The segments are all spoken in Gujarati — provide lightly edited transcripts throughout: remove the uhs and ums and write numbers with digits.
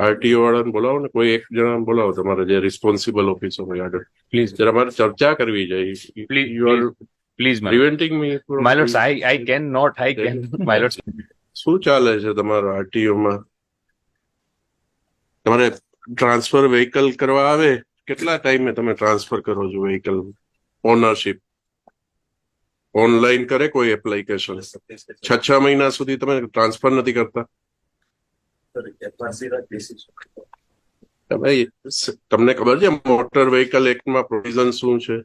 આરટીઓ વાળાને બોલાવો ને, કોઈ એક જણા બોલાવો તમારે જે રિસ્પોન્સિબલ ઓફિસર હોય આગળ. પ્લીઝ જરા મારે ચર્ચા કરવી છે. You are please preventing me. my lords, I cannot, I can my lords. શું ચાલે છે તમારા આરટીઓમાં? તમારે ટ્રાન્સફર વ્હીકલ કરવા આવે, કેટલા ટાઈમે તમે ટ્રાન્સફર કરો છો વ્હીકલ? ઓનરશિપ ઓનલાઈન કરે કોઈ એપ્લિકેશન? 6 મહિના સુધી તમે ટ્રાન્સફર નથી કરતા? તમને ખબર છે મોટર વ્હીકલ એક્ટમાં પ્રોવિઝન શું છે?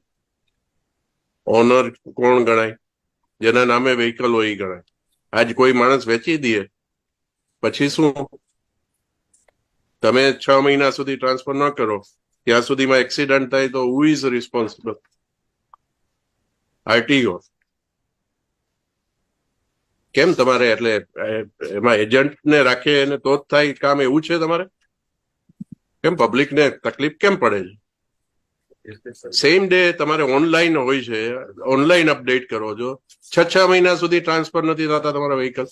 ઓનર કોણ ગણાય? જેના નામે વ્હીકલ હોય એ ગણાય. આજ કોઈ માણસ વેચી દે પછી શું? તમે 6 મહિના સુધી ટ્રાન્સફર ન કરો ત્યાં સુધીમાં એક્સિડન્ટ થાય તો હુ ઇઝ રિસ્પોન્સિબલ? આરટીઓ. કેમ તમારે એટલે એમાં એજન્ટને રાખે અને તો જ થાય કામ, એવું છે તમારે? કેમ પબ્લિકને તકલીફ કેમ પડે છે? સેમ ડે તમારે ઓનલાઈન હોય છે, ઓનલાઈન અપડેટ કરો છો. 6 મહિના સુધી ટ્રાન્સફર નથી થતા તમારા વ્હીકલ.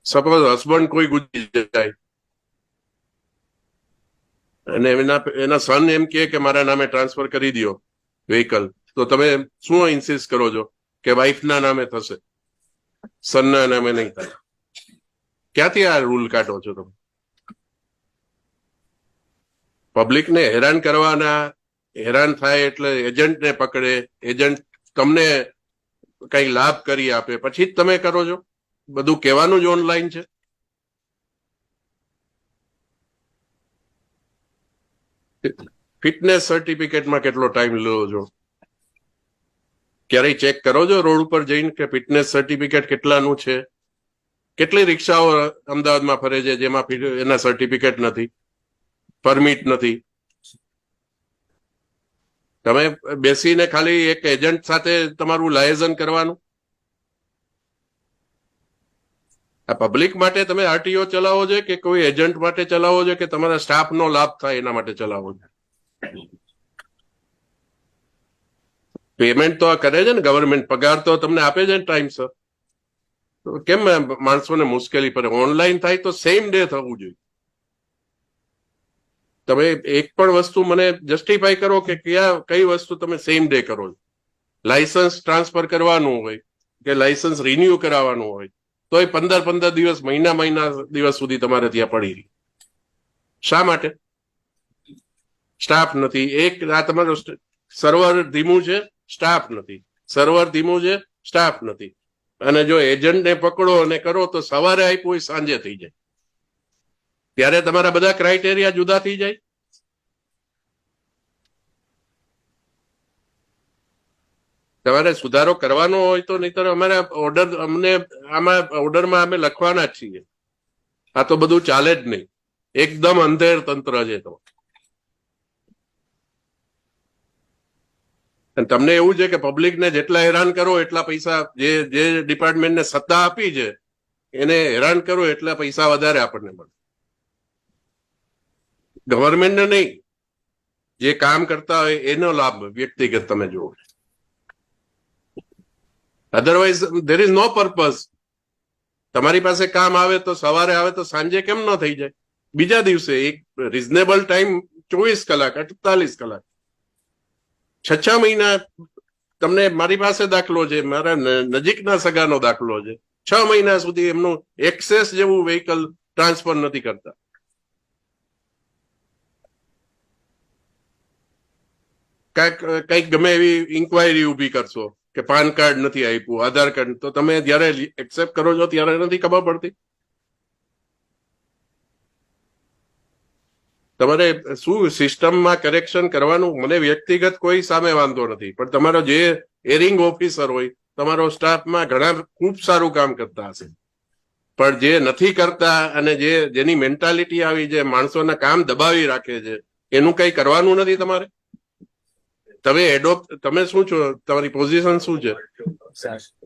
સપોઝ હસબન્ડ કોઈ ગુજરી જાય અને એના સન એમ કે મારા નામે ટ્રાન્સફર કરી દો વ્હીકલ, તો તમે શું ઇન્સિસ્ટ કરો છો કે વાઇફના નામે થશે, સનના નામે નહીં થાય? ક્યાંથી આ રૂલ કાઢો છો તમે? પબ્લિકને હેરાન કરવાના, હેરાન થાય એટલે એજન્ટને પકડે, એજન્ટ તમને કઈ લાભ કરી આપે પછી જ તમે કરો છો. બધું કહેવાનું જ ઓનલાઈન છે. ફિટનેસ સર્ટિફિકેટમાં કેટલો ટાઈમ લો છો? ક્યારેય ચેક કરો છો રોડ ઉપર જઈને કે ફિટનેસ સર્ટિફિકેટ કેટલાનું છે? કેટલી રિક્ષાઓ અમદાવાદમાં ફરે છે જેમાં એના સર્ટિફિકેટ નથી, પરમિટ નથી? તમે બેસીને ખાલી એક એજન્ટ સાથે તમારું લાયઝન કરવાનું? આ પબ્લિક માટે તમે આરટીઓ ચલાવો છો કે કોઈ એજન્ટ માટે ચલાવો છો કે તમારા સ્ટાફનો લાભ થાય એના માટે ચલાવો છો? પેમેન્ટ તો આ કરે છે ને ગવર્મેન્ટ, પગાર તો તમને આપે છે ને ટાઈમસર. કેમ માણસોને મુશ્કેલી પડે? ઓનલાઈન થાય તો સેમ ડે થવું જોઈએ. તમે એક પણ વસ્તુ મને જસ્ટિફાઈ કરો કે કઈ વસ્તુ તમે સેમ ડે કરો છો? લાયસન્સ ટ્રાન્સફર કરવાનું હોય કે લાયસન્સ રિન્યુ કરાવવાનું હોય તો એ 15 દિવસ, મહિના દિવસ સુધી તમારે ત્યાં પડી રહી. શા માટે? સ્ટાફ નથી. એક આ તમારો સર્વર ધીમું છે, સ્ટાફ નથી. સર્વર ધીમું છે, સ્ટાફ નથી. અને જો એજન્ટને પકડો અને કરો તો સવારે આપ્યું હોય સાંજે થઈ જાય. ત્યારે તમારા બધા ક્રાઇટેરિયા જુદા થઈ જાય. તમારે સુધારો કરવાનો હોય તો નહીતર અમારે આમાં ઓર્ડરમાં અમે લખવાના જ છીએ. આ તો બધું ચાલે જ નહીં. એકદમ અંધેર તંત્ર છે. તો તમને એવું છે કે પબ્લિકને જેટલા હેરાન કરો એટલા પૈસા, જે ડિપાર્ટમેન્ટને સત્તા આપી છે એને હેરાન કરો એટલા પૈસા વધારે આપણને મળે. ગવર્મેન્ટને નહીં, જે કામ કરતા હોય એનો લાભ વ્યક્તિગત તમે જુઓ. Otherwise there is no purpose. તમારી પાસે કામ આવે તો સવારે આવે તો સાંજે કેમ ન થઈ જાય? બીજા દિવસે એક રિઝનેબલ ટાઈમ 24 કલાક, 48 કલાક. 6 મહિના તમને, મારી પાસે દાખલો છે, મારા નજીકના સગાનો દાખલો છે. 6 મહિના સુધી એમનું એક્સેસ જેવું વ્હીકલ ટ્રાન્સફર નથી કરતા. કઈક ગમે એવી ઇન્કવાયરી ઉભી કરશો કે પાન કાર્ડ નથી આપ્યું, આધાર કાર્ડ, તો તમે જયારે એક્સેપ્ટ કરો છો ત્યારે નથી ખબર પડતી? તમારે શું સિસ્ટમમાં કરેક્શન કરવાનું? મને વ્યક્તિગત કોઈ સામે વાંધો નથી, પણ તમારો જે એરિંગ ઓફિસર હોય, તમારો સ્ટાફમાં ઘણા ખૂબ સારું કામ કરતા હશે, પણ જે નથી કરતા અને જેની મેન્ટાલિટી આવી છે, માણસોના કામ દબાવી રાખે છે, એનું કઈ કરવાનું નથી તમારે? તમે શું છો? તમારી પોઝિશન શું છે?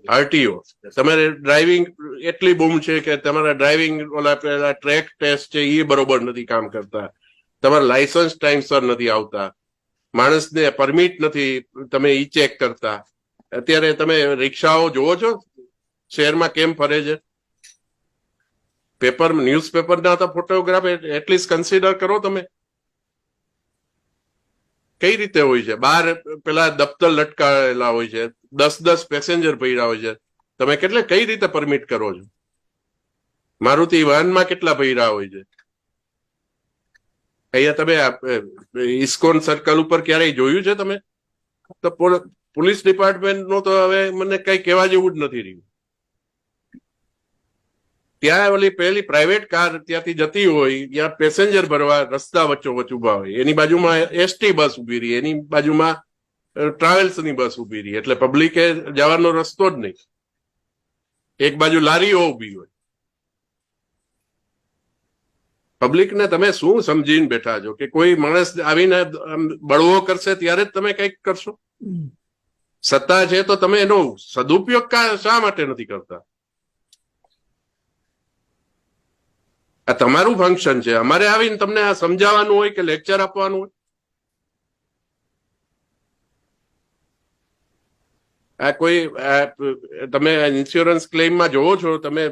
આરટીઓ. તમારે ડ્રાઇવિંગ એટલી બૂમ છે કે તમારા ડ્રાઇવિંગ ઓલા ટ્રેક ટેસ્ટ છે એ બરોબર નથી કામ કરતા, તમારા લાયસન્સ ટાઈમસર નથી આવતા, માણસને પરમિટ નથી તમે ઈ ચેક કરતા. અત્યારે તમે રિક્ષાઓ જોવો છો શહેરમાં કેમ ફરે છે? પેપર ન્યૂઝપેપરના તો ફોટોગ્રાફ એટલીસ્ટ કન્સિડર કરો તમે. કઈ રીતે હોય છે? બહાર પેલા દફતર લટકાયેલા હોય છે, 10 પેસેન્જર ભર્યા હોય છે, તમે કઈ રીતે પરમિટ કરો છો? મારુતિ વાહનમાં કેટલા ભર્યા હોય છે? અહીંયા તમે ઇસ્કોન સર્કલ ઉપર ક્યારેય જોયું છે તમે? તો પોલીસ ડિપાર્ટમેન્ટ નું તો હવે મને કઈ કહેવા જેવું જ નથી રહ્યું. ત્યાં ઓલી પેલી પ્રાઇવેટ કાર ત્યાંથી જતી હોય, ત્યાં પેસેન્જર ભરવા રસ્તા વચ્ચોવચ્ચ ઉભા હોય, એની બાજુમાં એસટી બસ ઉભી રહી, એની બાજુમાં ટ્રાવેલ્સની બસ ઉભી રહી, એટલે પબ્લિકે જવાનો રસ્તો જ નહીં. એક બાજુ લારીઓ ઉભી હોય. પબ્લિકને તમે શું સમજીને બેઠા છો કે કોઈ માણસ આવીને બળવો કરશે ત્યારે જ તમે કંઈક કરશો? સત્તા છે તો તમે એનો સદુપયોગ શા માટે નથી કરતા? આ તમારું ફંક્શન છે. અમારે આવીને તમને આ સમજાવવાનું હોય કે લેક્ચર આપવાનું હોય? આ કોઈ તમે ઇન્સ્યોરન્સ ક્લેમમાં જોવો છો તમે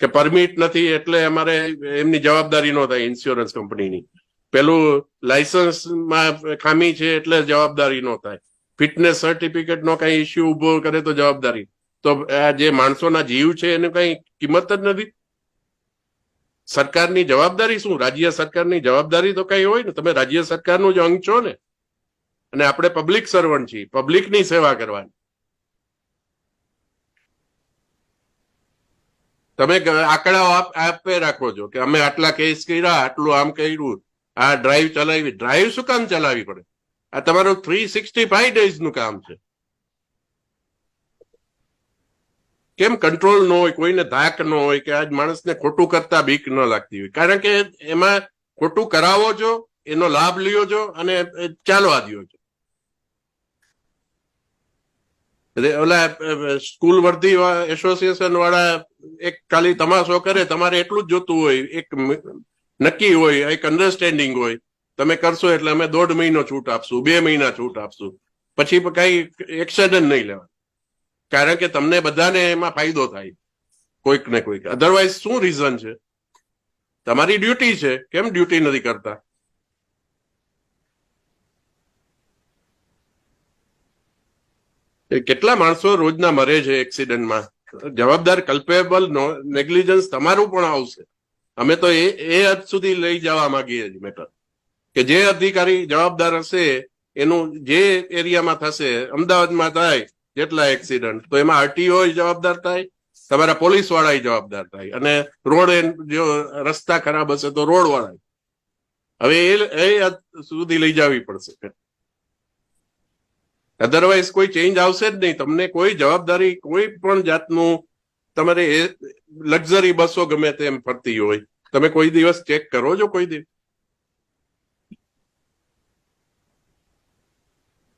કે પરમિટ નથી એટલે અમારે એમની જવાબદારી ન થાય ઇન્સ્યોરન્સ કંપનીની. પેલું લાયસન્સમાં ખામી છે એટલે જવાબદારી ન થાય. ફિટનેસ સર્ટિફિકેટ નો કઈ ઇસ્યુ ઉભો કરે તો જવાબદારી. તો આ જે માણસોના જીવ છે એની કઈ કિંમત જ નથી. સરકારની જવાબદારી શું? રાજ્ય સરકારની જવાબદારી તો કઈ હોય ને. તમે રાજ્ય સરકારનું જ અંગ છો ને, અને આપણે પબ્લિક સર્વન્ટ છીએ, પબ્લિકની સેવા કરવાની. તમે આંકડાઓ આપે રાખો છો કે અમે આટલા કેસ કર્યા, આટલું આમ કર્યું, આ ડ્રાઈવ ચલાવી. ડ્રાઈવ શું કામ ચલાવવી પડે? આ તમારું 365 ડેઝ નું કામ છે. કેમ કંટ્રોલ ન હોય, કોઈને ધાક ન હોય કે આજ માણસને ખોટું કરતા બીક ન લાગતી હોય? કારણ કે એમાં ખોટું કરાવો છો, એનો લાભ લ્યો છો અને ચાલવા દો છો. ઓલા સ્કૂલ વર્ધી એસોસિએશન વાળા એક ખાલી તમાશો કરે, તમારે એટલું જ જોતું હોય, એક નક્કી હોય, એક અન્ડરસ્ટેન્ડિંગ હોય, તમે કરશો એટલે અમે 1.5 મહિનો છૂટ આપશું, 2 મહિના છૂટ આપશું, પછી કઈ એક્શન જ નહીં લેવા. કારણ કે તમને બધાને એમાં ફાયદો થાય, કોઈક ને કોઈક. અધરવાઇઝ શું રીઝન છે? તમારી ડ્યુટી છે, કેમ ડ્યુટી નથી કરતા? કેટલા માણસો રોજના મરે છે એક્સિડન્ટમાં. જવાબદાર કલ્પેબલ નેગ્લિજન્સ તમારું પણ આવશે. અમે તો એ હદ સુધી લઈ જવા માંગીએ છીએ મેટર કે જે અધિકારી જવાબદાર હશે એનું જે એરિયામાં થશે, અમદાવાદમાં થાય જેટલા એક્સિડન્ટ, તો એમાં આરટીઓ જવાબદાર થાય, તમારા પોલીસ વાળા જવાબદાર થાય, અને રોડ જો રસ્તા ખરાબ હશે તો રોડ વાળા. હવે એ હદ સુધી લઈ જવી પડશે. અધરવાઇઝ કોઈ ચેન્જ આવશે જ નહીં. તમને કોઈ જવાબદારી, કોઈ પણ જાતનું, તમારે એ લક્ઝરી બસો ગમે તેમ ફરતી હોય, તમે કોઈ દિવસ ચેક કરો છો? કોઈ દિવસ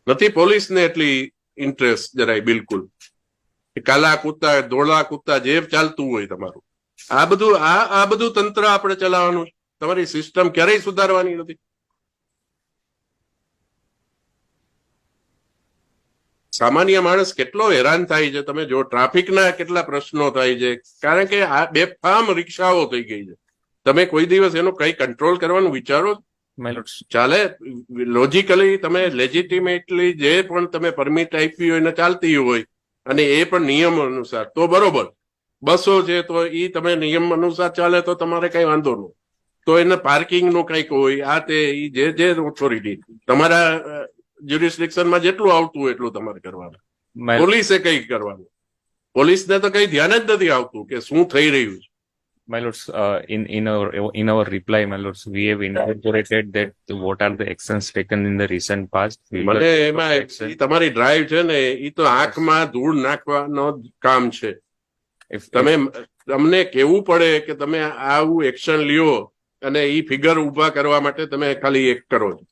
નથી. પોલીસને એટલી ઇન્ટરેસ્ટ જરાય બિલકુલ. કાલા કૂતા, ધોળા કૂતા જે ચાલતું હોય તમારું, આ બધું તંત્ર આપણે ચલાવવાનું છે. તમારી સિસ્ટમ ક્યારેય સુધારવાની નથી. સામાન્ય માણસ કેટલો હેરાન થાય છે. તમે જો ટ્રાફિકના કેટલા પ્રશ્નો થાય છે, કારણ કે આ બેફામ રિક્ષાઓ થઈ ગઈ છે. તમે કોઈ દિવસ એનો કઈ કંટ્રોલ કરવાનું વિચારો? ચાલે લોજિકલી, તમે લેજિટિમેટલી જે પણ તમે પરમિટ આપી હોય ને ચાલતી હોય, અને એ પણ નિયમ અનુસાર, તો બરોબર. બસો છે તો એ તમે નિયમ અનુસાર ચાલે તો તમારે કઈ વાંધો નહીં. તો એને પાર્કિંગ નું કઈક હોય, આ તે જે ઓથોરિટી તમારા જ્યુરિસ્ડિક્શનમાં જેટલું આવતું હોય એટલું તમારે કરવાનું. પોલીસે કઈ કરવાનું? પોલીસને તો કઈ ધ્યાન જ નથી આવતું કે શું થઈ રહ્યું છે. My lords, in our reply, my lords, we have incorporated that what are the actions taken in the recent past. મને એમાં તમારી ડ્રાઈવ છે ને, એ તો આંખમાં ધૂળ નાખવાનો કામ છે. તમને કેવું પડે કે તમે આવું એક્શન લ્યો, અને એ ફિગર ઉભા કરવા માટે તમે ખાલી એક કરો છો.